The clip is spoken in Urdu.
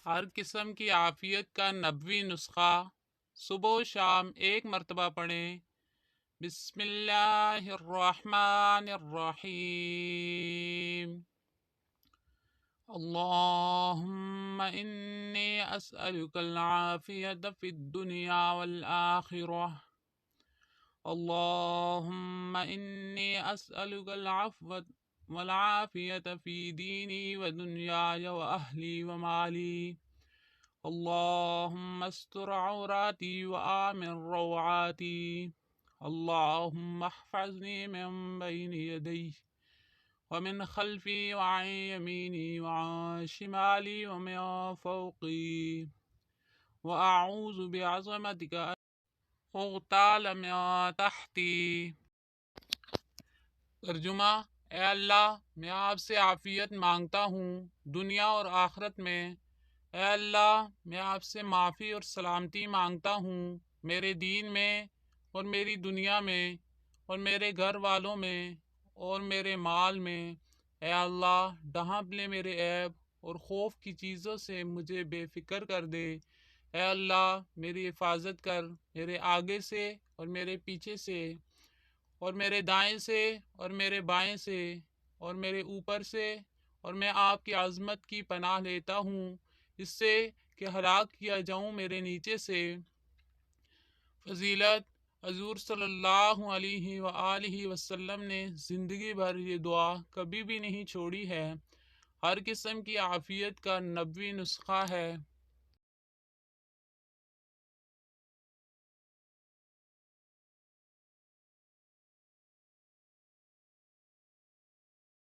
ہر قسم کی عافیت کا نبوی نسخہ صبح و شام ایک مرتبہ پڑھیں۔ بسم اللہ الرحمن الرحیم۔ اللہم انی اسألک العافیت فی الدنیا والآخرہ۔ اللہم انی اسألک العفو والعافیت فی دینی ودنیای واہلی ومالی۔ اللہم استر عوراتی وآمن روعاتی۔ اللہم احفظنی من بین یدی ومن خلفی وعن یمینی وعن شمالی ومن فوقی، وأعوذ بعظمتک أن أغتال من تحتی۔ ترجمہ: اے اللہ، میں آپ سے عافیت مانگتا ہوں دنیا اور آخرت میں۔ اے اللہ، میں آپ سے معافی اور سلامتی مانگتا ہوں میرے دین میں اور میری دنیا میں اور میرے گھر والوں میں اور میرے مال میں۔ اے اللہ، ڈھانپ لے میرے عیب اور خوف کی چیزوں سے مجھے بے فکر کر دے۔ اے اللہ، میری حفاظت کر، میرے آگے سے اور میرے پیچھے سے اور میرے دائیں سے اور میرے بائیں سے اور میرے اوپر سے، اور میں آپ کی عظمت کی پناہ لیتا ہوں اس سے کہ ہلاک کیا جاؤں میرے نیچے سے۔ فضیلت: حضور صلی اللہ علیہ وآلہ وسلم نے زندگی بھر یہ دعا کبھی بھی نہیں چھوڑی ہے۔ ہر قسم کی عافیت کا نبوی نسخہ ہے۔